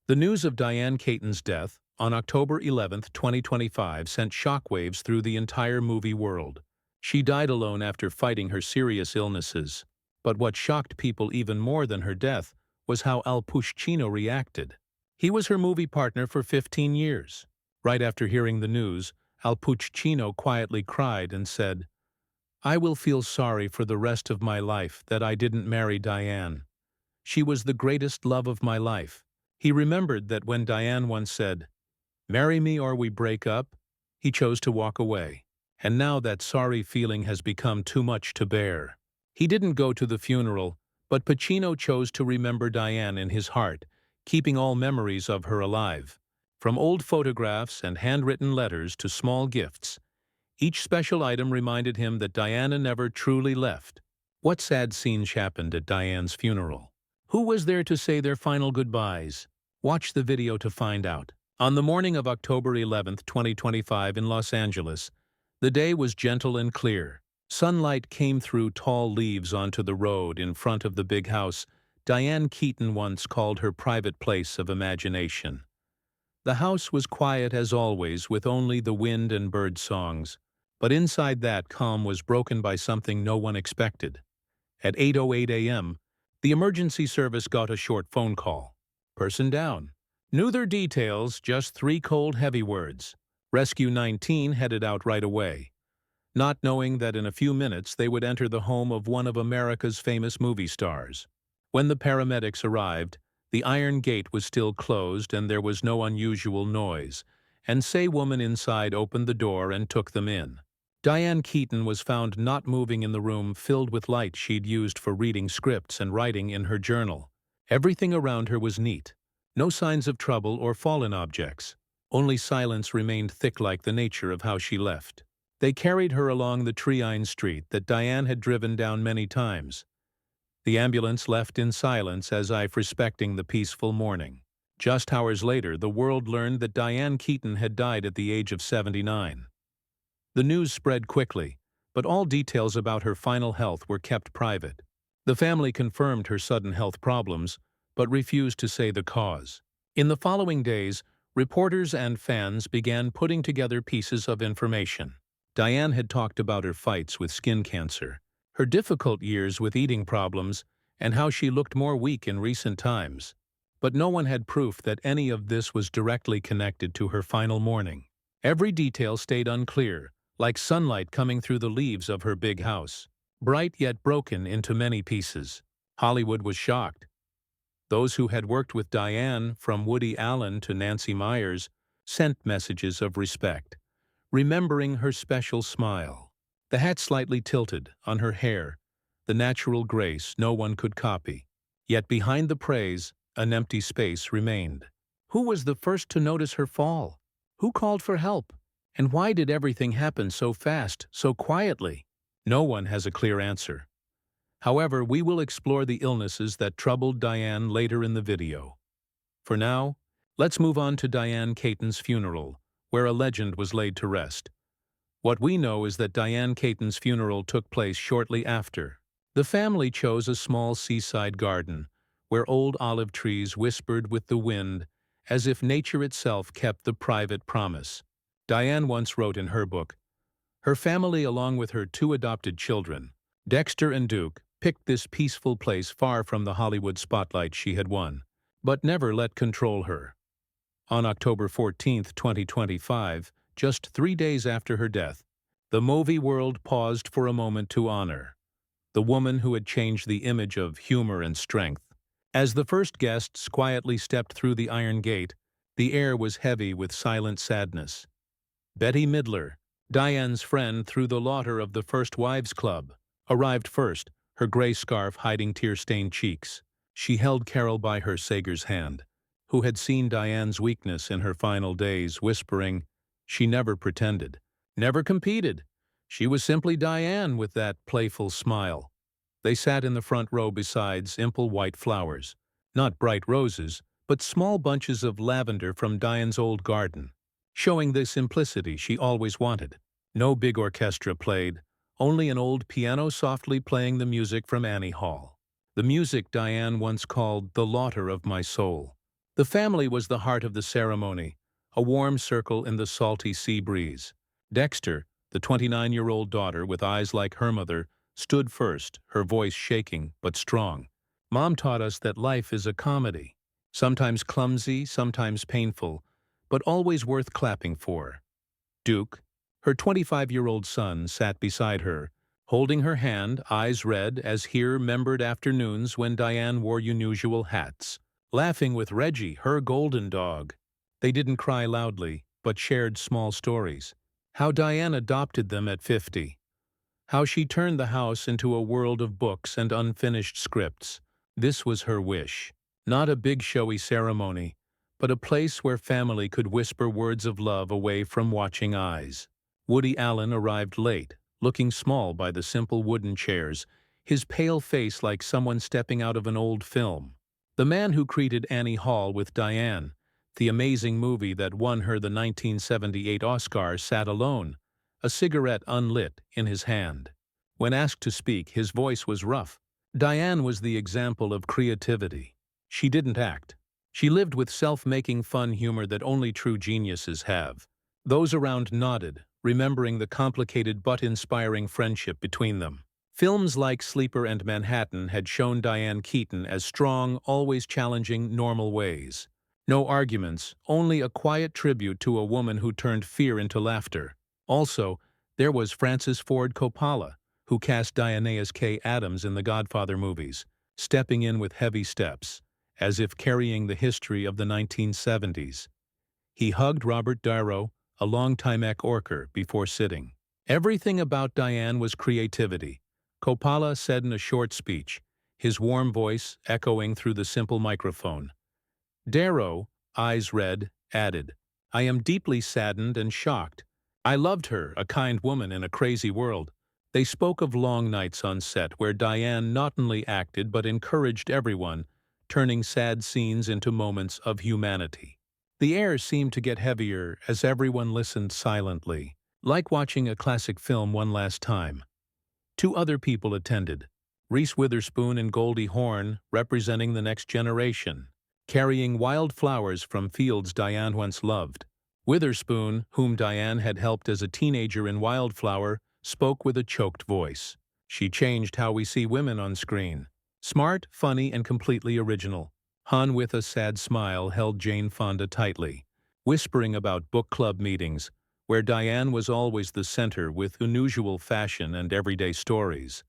The news of Dianne Keaton's death on October 11, 2025 sent shockwaves through the entire movie world. She died alone after fighting her serious illnesses. But what shocked people even more than her death was how Al Pacino reacted. He was her movie partner for 15 years. Right after hearing the news, Al Pacino quietly cried and said, "I will feel sorry for the rest of my life that I didn't marry Dianne. She was the greatest love of my life." He remembered that when Dianne once said, "Marry me or we break up," he chose to walk away. And now that sorry feeling has become too much to bear. He didn't go to the funeral, but Pacino chose to remember Dianne in his heart, keeping all memories of her alive. From old photographs and handwritten letters to small gifts, each special item reminded him that Diana never truly left. What sad scenes happened at Dianne's funeral? Who was there to say their final goodbyes? Watch the video to find out. On the morning of October 11, 2025 in Los Angeles, the day was gentle and clear. Sunlight came through tall leaves onto the road in front of the big house Dianne Keaton once called her private place of imagination. The house was quiet as always, with only the wind and bird songs. But inside that calm was broken by something no one expected. At 8:08 a.m., the emergency service got a short phone call. "Person down." Knew their details, just 3 cold, heavy words. Rescue 19 headed out right away, not knowing that in a few minutes they would enter the home of one of America's famous movie stars. When the paramedics arrived, the iron gate was still closed and there was no unusual noise, and a woman inside opened the door and took them in. Dianne Keaton was found not moving in the room filled with light she'd used for reading scripts and writing in her journal. Everything around her was neat. No signs of trouble or fallen objects. Only silence remained thick, like the nature of how she left. They carried her along the tree-lined street that Dianne had driven down many times. The ambulance left in silence as if respecting the peaceful morning. Just hours later, the world learned that Dianne Keaton had died at the age of 79. The news spread quickly, but all details about her final health were kept private. The family confirmed her sudden health problems, but refused to say the cause. In the following days, reporters and fans began putting together pieces of information. Dianne had talked about her fights with skin cancer, her difficult years with eating problems, and how she looked more weak in recent times. But no one had proof that any of this was directly connected to her final mourning. Every detail stayed unclear, like sunlight coming through the leaves of her big house, bright yet broken into many pieces. Hollywood was shocked. Those who had worked with Dianne, from Woody Allen to Nancy Meyers, sent messages of respect, remembering her special smile. The hat slightly tilted on her hair, the natural grace no one could copy. Yet behind the praise, an empty space remained. Who was the first to notice her fall? Who called for help? And why did everything happen so fast, so quietly? No one has a clear answer. However, we will explore the illnesses that troubled Dianne later in the video. For now, let's move on to Dianne Keaton's funeral, where a legend was laid to rest. What we know is that Dianne Keaton's funeral took place shortly after. The family chose a small seaside garden, where old olive trees whispered with the wind, as if nature itself kept the private promise. Dianne once wrote in her book, her family, along with her 2 adopted children, Dexter and Duke, picked this peaceful place far from the Hollywood spotlight she had won, but never let control her. On October 14, 2025, just 3 days after her death, the movie world paused for a moment to honor the woman who had changed the image of humor and strength. As the first guests quietly stepped through the iron gate, the air was heavy with silent sadness. Betty Midler, Dianne's friend through the laughter of the First Wives Club, arrived first, her gray scarf hiding tear-stained cheeks. She held Carol by her Sager's hand, who had seen Dianne's weakness in her final days, whispering, she never pretended, never competed. She was simply Dianne with that playful smile. They sat in the front row beside simple white flowers, not bright roses, but small bunches of lavender from Dianne's old garden, showing the simplicity she always wanted. No big orchestra played, only an old piano softly playing the music from Annie Hall. The music Dianne once called the laughter of my soul. The family was the heart of the ceremony, a warm circle in the salty sea breeze. Dexter, the 29-year-old daughter with eyes like her mother, stood first, her voice shaking but strong. Mom taught us that life is a comedy, sometimes clumsy, sometimes painful, but always worth clapping for. Duke, her 25-year-old son, sat beside her, holding her hand, eyes red as he remembered afternoons when Diane wore unusual hats, laughing with Reggie, her golden dog. They didn't cry loudly, but shared small stories. How Diane adopted them at 50. How she turned the house into a world of books and unfinished scripts. This was her wish. Not a big showy ceremony, but a place where family could whisper words of love away from watching eyes. Woody Allen arrived late, looking small by the simple wooden chairs, his pale face like someone stepping out of an old film. The man who greeted Annie Hall with Diane, the amazing movie that won her the 1978 Oscar, sat alone, a cigarette unlit in his hand. When asked to speak, his voice was rough. Diane was the example of creativity. She didn't act. She lived with self-making fun humor that only true geniuses have. Those around nodded, remembering the complicated but inspiring friendship between them. Films like Sleeper and Manhattan had shown Diane Keaton as strong, always challenging, normal ways. No arguments, only a quiet tribute to a woman who turned fear into laughter. Also, there was Francis Ford Coppola, who cast Diane K. Adams in the Godfather movies, stepping in with heavy steps, as if carrying the history of the 1970s. He hugged Robert De Niro, a longtime actor, before sitting. Everything about Diane was creativity, Coppola said in a short speech, his warm voice echoing through the simple microphone. De Niro, eyes red, added, "I am deeply saddened and shocked. I loved her, a kind woman in a crazy world." They spoke of long nights on set where Diane not only acted but encouraged everyone, turning sad scenes into moments of humanity. The air seemed to get heavier as everyone listened silently, like watching a classic film one last time. Two other people attended, Reese Witherspoon and Goldie Hawn, representing the next generation, carrying wild flowers from fields Diane once loved. Witherspoon, whom Diane had helped as a teenager in Wildflower, spoke with a choked voice. She changed how we see women on screen. Smart, funny, and completely original. Hawn, with a sad smile, held Jane Fonda tightly, whispering about book club meetings, where Diane was always the center with unusual fashion and everyday stories.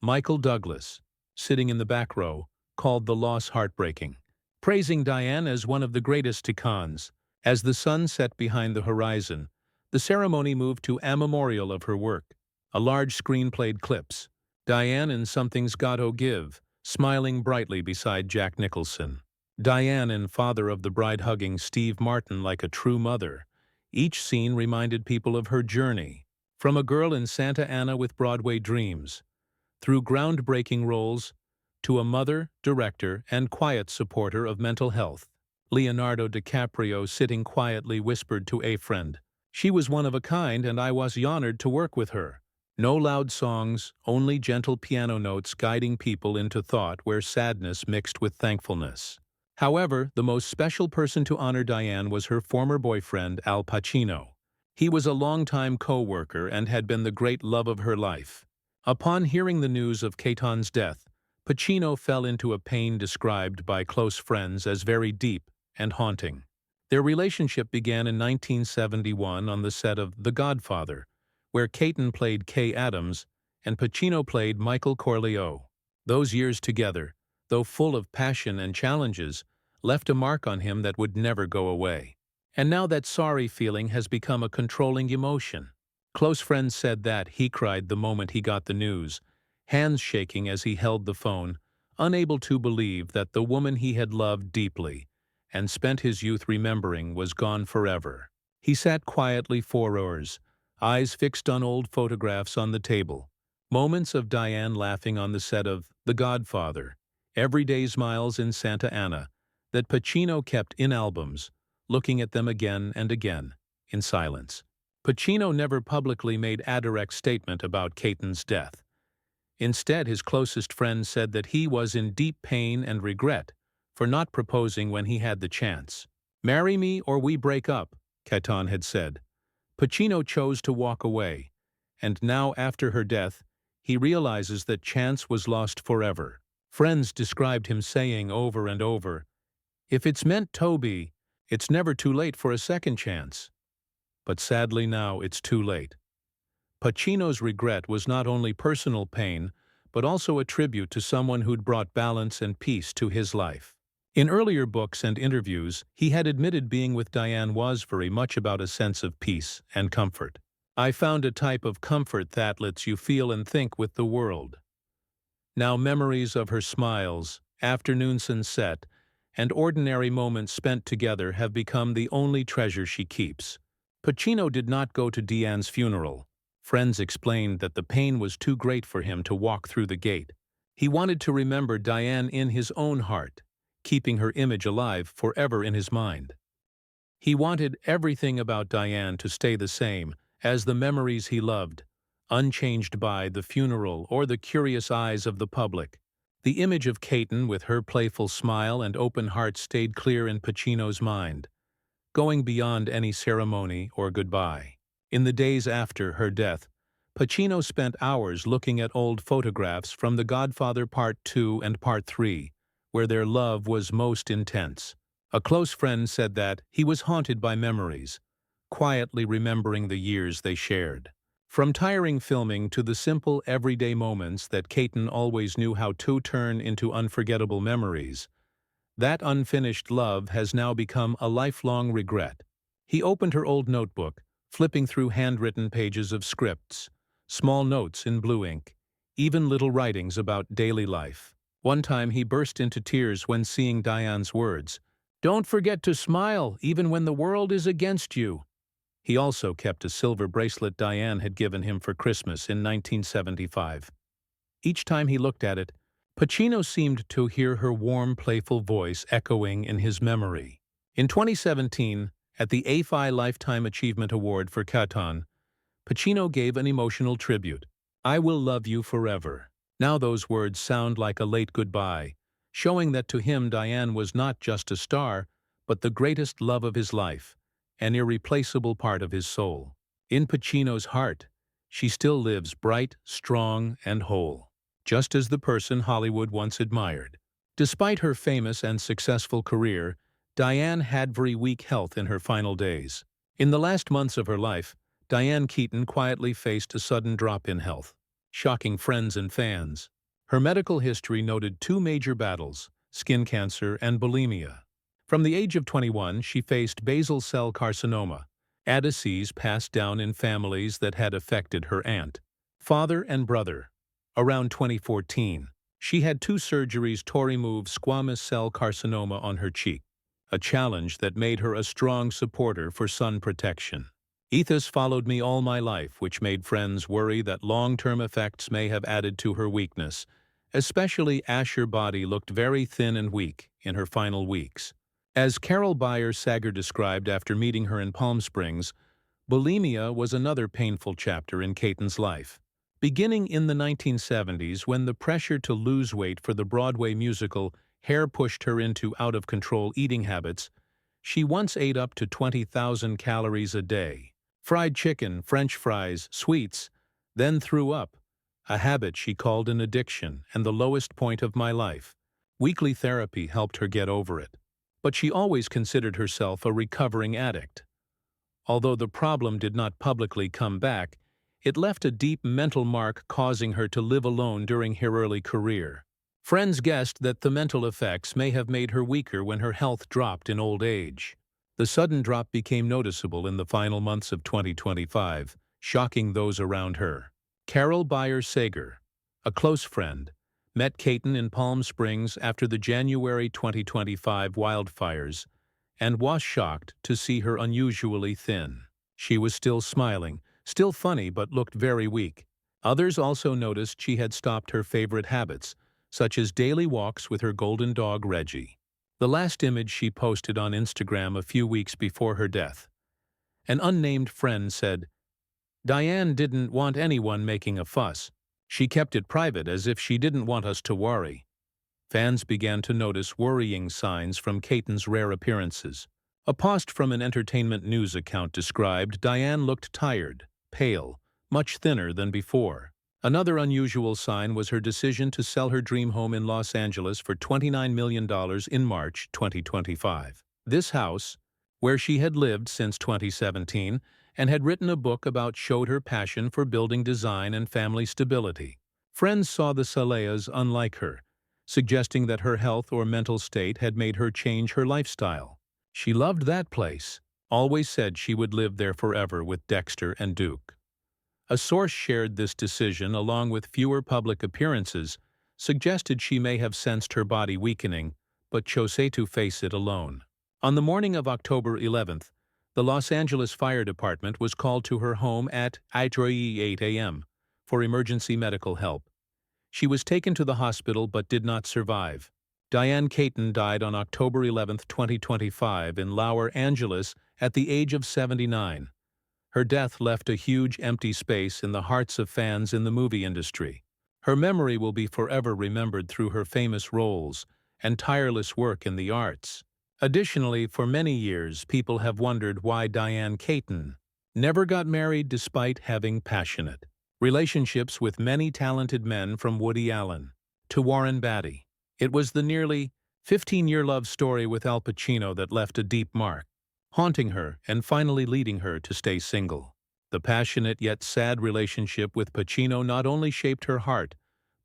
Michael Douglas, sitting in the back row, called the loss heartbreaking, praising Diane as one of the greatest icons. As the sun set behind the horizon, the ceremony moved to a memorial of her work. A large screen played clips. Diane in Something's Gotta Give, smiling brightly beside Jack Nicholson. Diane in Father of the Bride hugging Steve Martin like a true mother. Each scene reminded people of her journey, from a girl in Santa Ana with Broadway dreams, through groundbreaking roles, to a mother, director, and quiet supporter of mental health. Leonardo DiCaprio, sitting quietly, whispered to a friend, "She was one of a kind and I was honored to work with her." No loud songs, only gentle piano notes guiding people into thought where sadness mixed with thankfulness. However, the most special person to honor Diane was her former boyfriend, Al Pacino. He was a longtime co-worker and had been the great love of her life. Upon hearing the news of Keaton's death, Pacino fell into a pain described by close friends as very deep and haunting. Their relationship began in 1971 on the set of The Godfather, where Keaton played Kay Adams and Pacino played Michael Corleone. Those years together, though full of passion and challenges, left a mark on him that would never go away. And now that sorry feeling has become a controlling emotion. Close friends said that he cried the moment he got the news, hands shaking as he held the phone, unable to believe that the woman he had loved deeply and spent his youth remembering was gone forever. He sat quietly for hours, eyes fixed on old photographs on the table, moments of Diane laughing on the set of The Godfather, everyday smiles in Santa Ana, that Pacino kept in albums, looking at them again and again, in silence. Pacino never publicly made a direct statement about Keaton's death. Instead, his closest friends said that he was in deep pain and regret for not proposing when he had the chance. "Marry me or we break up," Keaton had said. Pacino chose to walk away, and now after her death, he realizes that chance was lost forever. Friends described him saying over and over, "If it's meant to be, it's never too late for a second chance." But sadly now it's too late. Pacino's regret was not only personal pain, but also a tribute to someone who'd brought balance and peace to his life. In earlier books and interviews, he had admitted being with Dianne was very much about a sense of peace and comfort. "I found a type of comfort that lets you feel and think with the world." Now memories of her smiles, afternoon sunset, and ordinary moments spent together have become the only treasure she keeps. Pacino did not go to Dianne's funeral. Friends explained that the pain was too great for him to walk through the gate. He wanted to remember Dianne in his own heart, keeping her image alive forever in his mind. He wanted everything about Dianne to stay the same as the memories he loved, unchanged by the funeral or the curious eyes of the public. The image of Keaton with her playful smile and open heart stayed clear in Pacino's mind, going beyond any ceremony or goodbye. In the days after her death, Pacino spent hours looking at old photographs from The Godfather Part 2 and Part 3, where their love was most intense. A close friend said that he was haunted by memories, quietly remembering the years they shared. From tiring filming to the simple everyday moments that Keaton always knew how to turn into unforgettable memories, that unfinished love has now become a lifelong regret. He opened her old notebook, flipping through handwritten pages of scripts, small notes in blue ink, even little writings about daily life. One time he burst into tears when seeing Dianne's words, "Don't forget to smile even when the world is against you." He also kept a silver bracelet Dianne had given him for Christmas in 1975. Each time he looked at it, Pacino seemed to hear her warm, playful voice echoing in his memory. In 2017, at the AFI Lifetime Achievement Award for Keaton, Pacino gave an emotional tribute, "I will love you forever." Now those words sound like a late goodbye, showing that to him Dianne was not just a star, but the greatest love of his life, an irreplaceable part of his soul. In Pacino's heart, she still lives bright, strong, and whole, just as the person Hollywood once admired. Despite her famous and successful career, Dianne had very weak health in her final days. In the last months of her life, Dianne Keaton quietly faced a sudden drop in health, shocking friends and fans. Her medical history noted 2 major battles, skin cancer and bulimia. From the age of 21, she faced basal cell carcinoma, a disease passed down in families that had affected her aunt, father, and brother. Around 2014, she had 2 surgeries to remove squamous cell carcinoma on her cheek, a challenge that made her a strong supporter for sun protection. "Ethos followed me all my life, which made friends worry that long-term effects may have added to her weakness, especially as her body looked very thin and weak in her final weeks." As Carol Bayer-Sager described after meeting her in Palm Springs, bulimia was another painful chapter in Keaton's life. Beginning in the 1970s, when the pressure to lose weight for the Broadway musical Hair pushed her into out-of-control eating habits, she once ate up to 20,000 calories a day. Fried chicken, French fries, sweets, then threw up, a habit she called an addiction and the lowest point of my life. Weekly therapy helped her get over it. But she always considered herself a recovering addict. Although the problem did not publicly come back, it left a deep mental mark, causing her to live alone during her early career. Friends guessed that the mental effects may have made her weaker when her health dropped in old age. The sudden drop became noticeable in the final months of 2025, shocking those around her. Carol Bayer-Sager, a close friend, met Keaton in Palm Springs after the January 2025 wildfires and was shocked to see her unusually thin. She was still smiling, still funny, but looked very weak. Others also noticed she had stopped her favorite habits, such as daily walks with her golden dog Reggie. The last image she posted on Instagram a few weeks before her death. An unnamed friend said, "Dianne didn't want anyone making a fuss. She kept it private as if she didn't want us to worry." Fans began to notice worrying signs from Keaton's rare appearances. A post from an entertainment news account described Dianne looked tired, pale, much thinner than before. Another unusual sign was her decision to sell her dream home in Los Angeles for $29 million in March 2025. This house, where she had lived since 2017 and had written a book about, showed her passion for building design and family stability. Friends saw the Saleas unlike her, suggesting that her health or mental state had made her change her lifestyle. She loved that place, always said she would live there forever with Dexter and Duke. A source shared this decision along with fewer public appearances, suggested she may have sensed her body weakening, but chose to face it alone. On the morning of October 11th, the Los Angeles Fire Department was called to her home at ieuie 8 a.m. for emergency medical help. She was taken to the hospital but did not survive. Dianne Keaton died on October 11, 2025 in Los Angeles at the age of 79. Her death left a huge empty space in the hearts of fans in the movie industry. Her memory will be forever remembered through her famous roles and tireless work in the arts. Additionally, for many years, people have wondered why Dianne Keaton never got married despite having passionate relationships with many talented men, from Woody Allen to Warren Beatty. It was the nearly 15-year love story with Al Pacino that left a deep mark, haunting her and finally leading her to stay single. The passionate yet sad relationship with Pacino not only shaped her heart,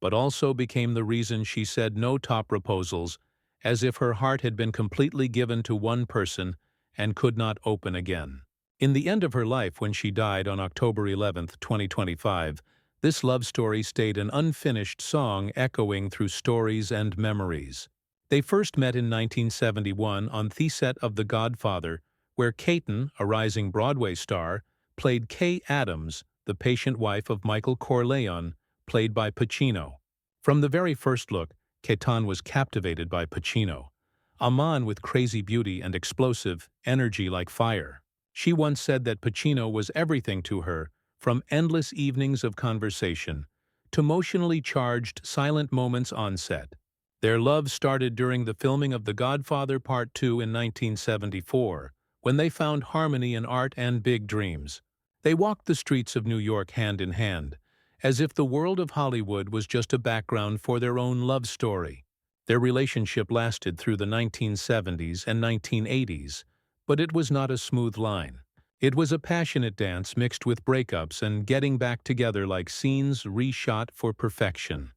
but also became the reason she said no to proposals, as if her heart had been completely given to one person and could not open again. In the end of her life, when she died on October 11, 2025, this love story stayed an unfinished song echoing through stories and memories. They first met in 1971 on the set of The Godfather, where Keaton, a rising Broadway star, played Kay Adams, the patient wife of Michael Corleone, played by Pacino. From the very first look, Keaton was captivated by Pacino, a man with crazy beauty and explosive energy like fire. She once said that Pacino was everything to her, from endless evenings of conversation to emotionally charged silent moments on set. Their love started during the filming of The Godfather Part 2 in 1974, when they found harmony in art and big dreams. They walked the streets of New York hand in hand, as if the world of Hollywood was just a background for their own love story. Their relationship lasted through the 1970s and 1980s, but it was not a smooth line. It was a passionate dance mixed with breakups and getting back together like scenes reshot for perfection.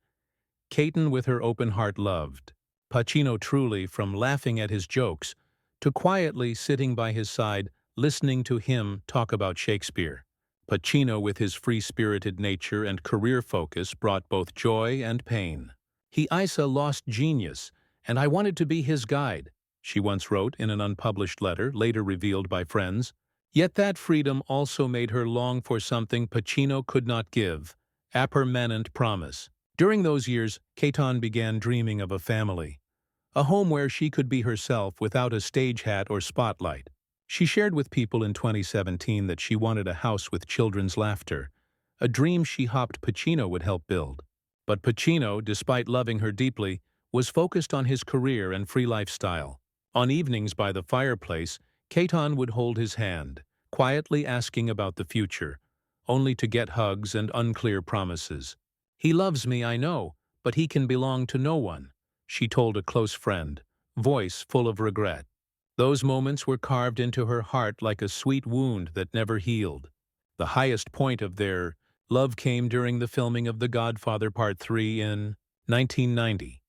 Keaton, with her open heart, loved Pacino truly, from laughing at his jokes to quietly sitting by his side listening to him talk about Shakespeare. Pacino, with his free-spirited nature and career focus, brought both joy and pain. "He lost genius, and I wanted to be his guide," she once wrote in an unpublished letter, later revealed by friends. Yet that freedom also made her long for something Pacino could not give: a permanent promise. During those years, Keaton began dreaming of a family, a home where she could be herself without a stage hat or spotlight. She shared with People in 2017 that she wanted a house with children's laughter, a dream she hoped Pacino would help build. But Pacino, despite loving her deeply, was focused on his career and free lifestyle. On evenings by the fireplace, Keaton would hold his hand, quietly asking about the future, only to get hugs and unclear promises. "He loves me, I know, but he can belong to no one," she told a close friend, voice full of regret. Those moments were carved into her heart like a sweet wound that never healed. The highest point of their love came during the filming of The Godfather Part 3 in 1990.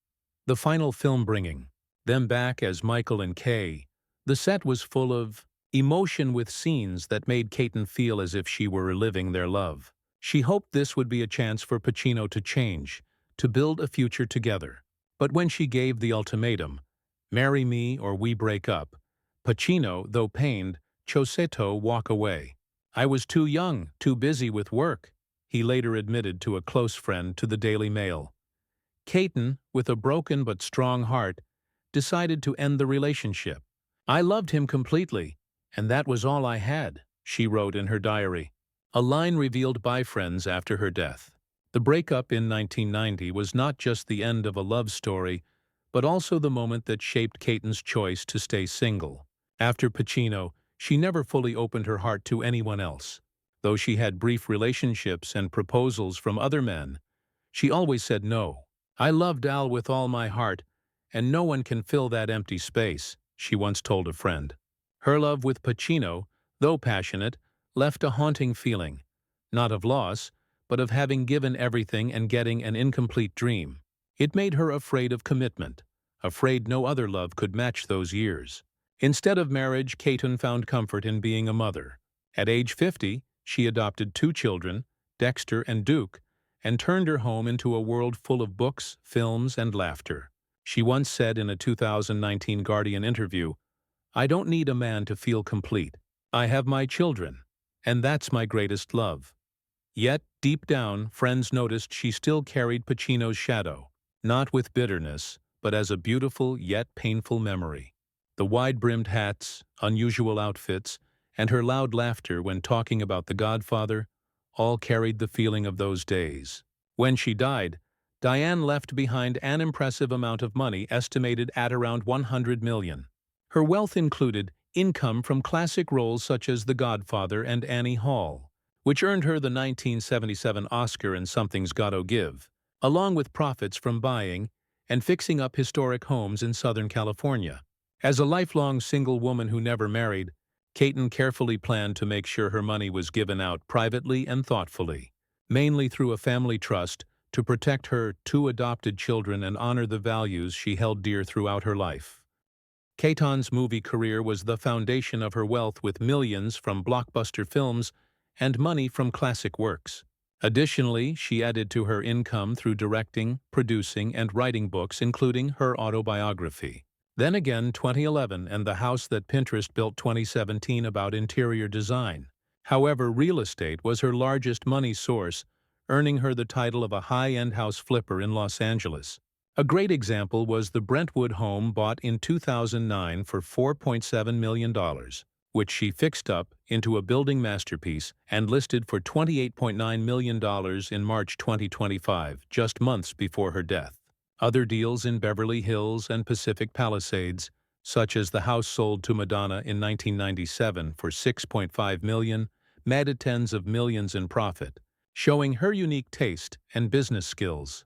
The final film, bringing them back as Michael and Kay. The set was full of emotion, with scenes that made Keaton feel as if she were reliving their love. She hoped this would be a chance for Pacino to change, to build a future together. But when she gave the ultimatum, "Marry me or we break up," Pacino, though pained, chose to walk away. "I was too young, too busy with work," he later admitted to a close friend to the Daily Mail. Keaton, with a broken but strong heart, decided to end the relationship. "I loved him completely, and that was all I had," she wrote in her diary, a line revealed by friends after her death. The breakup in 1990 was not just the end of a love story, but also the moment that shaped Keaton's choice to stay single. After Pacino, she never fully opened her heart to anyone else. Though she had brief relationships and proposals from other men, she always said no. "I loved Al with all my heart, and no one can fill that empty space," she once told a friend. Her love with Pacino, though passionate, left a haunting feeling, not of loss, but of having given everything and getting an incomplete dream. It made her afraid of commitment, afraid no other love could match those years. Instead of marriage, Keaton found comfort in being a mother. At age 50, she adopted 2 children, Dexter and Duke, and turned her home into a world full of books, films, and laughter. She once said in a 2019 Guardian interview, "I don't need a man to feel complete. I have my children, and that's my greatest love." Yet, deep down, friends noticed she still carried Pacino's shadow, not with bitterness, but as a beautiful yet painful memory. The wide-brimmed hats, unusual outfits, and her loud laughter when talking about The Godfather all carried the feeling of those days. When she died, Diane left behind an impressive amount of money estimated at around $100 million. Her wealth included income from classic roles such as The Godfather and Annie Hall, which earned her the 1977 Oscar in Something's Gotta Give, along with profits from buying and fixing up historic homes in Southern California. As a lifelong single woman who never married, Keaton carefully planned to make sure her money was given out privately and thoughtfully, mainly through a family trust to protect her 2 adopted children and honor the values she held dear throughout her life. Keaton's movie career was the foundation of her wealth, with millions from blockbuster films and money from classic works. Additionally, she added to her income through directing, producing, and writing books, including her autobiography. Then again, 2011 and The House That Pinterest Built 2017 about interior design. However, real estate was her largest money source, earning her the title of a high-end house flipper in Los Angeles. A great example was the Brentwood home bought in 2009 for $4.7 million, which she fixed up into a building masterpiece and listed for $28.9 million in March 2025, just months before her death. Other deals in Beverly Hills and Pacific Palisades, such as the house sold to Madonna in 1997 for $6.5 million, made tens of millions in profit, showing her unique taste and business skills.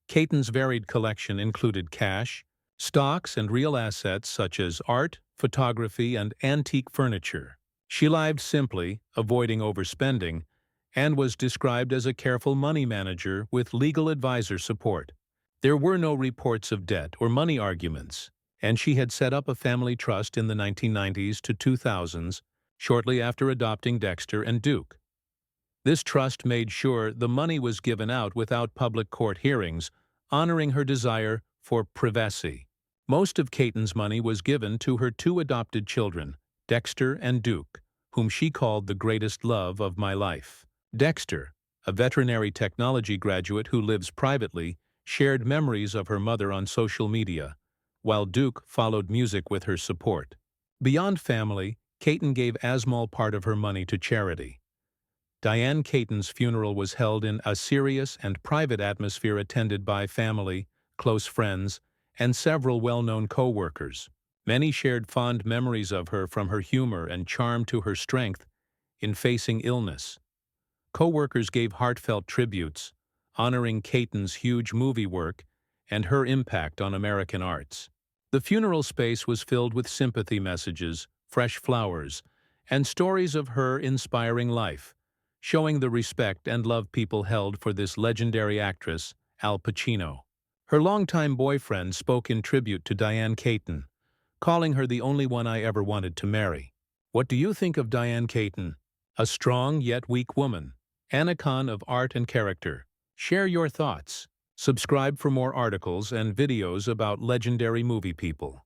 Keaton's varied collection included cash, stocks, and real assets such as art, photography, and antique furniture. She lived simply, avoiding overspending, and was described as a careful money manager with legal advisor support. There were no reports of debt or money arguments, and she had set up a family trust in the 1990s to 2000s, shortly after adopting Dexter and Duke. This trust made sure the money was given out without public court hearings, honoring her desire for privacy. Most of Keaton's money was given to her 2 adopted children, Dexter and Duke, whom she called the greatest love of my life. Dexter, a veterinary technology graduate who lives privately, shared memories of her mother on social media, while Duke followed music with her support. Beyond family, Keaton gave a small part of her money to charity. Dianne Keaton's funeral was held in a serious and private atmosphere, attended by family, close friends, and several well-known co-workers. Many shared fond memories of her, from her humor and charm to her strength in facing illness. Co-workers gave heartfelt tributes, honoring Keaton's huge movie work and her impact on American arts. The funeral space was filled with sympathy messages, fresh flowers, and stories of her inspiring life, showing the respect and love people held for this legendary actress, Al Pacino. Her longtime boyfriend spoke in tribute to Dianne Keaton, calling her the only one I ever wanted to marry. What do you think of Dianne Keaton? A strong yet weak woman, an icon of art and character. Share your thoughts. Subscribe for more articles and videos about legendary movie people.